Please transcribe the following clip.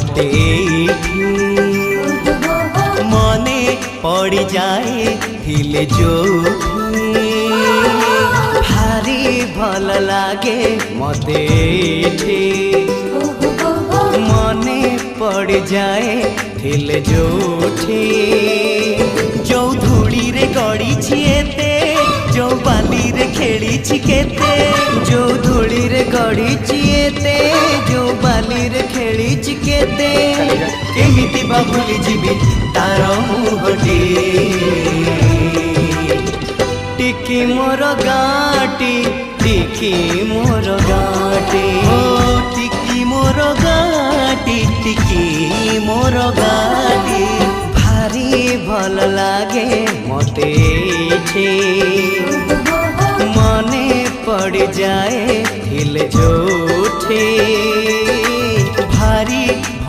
मते मने पड़ जाए थिले जो भारी भल लागे मते मने पड़ जाए थिले जोठी जो धूली रे गड़ी छिएते जो बाली रे खेली छिकेते जो धूली रे गड़ी छिएते जो बाली रे खेली छिकेते केमिति बा भूली जीवी तार मुहटी टिकी मोर गाटी टिकी मोर गाटी ओ टिकी मोर गाटी टिकी मोर गाटी भारी भल लागे मते मने पड़ जाए थिले जोठी।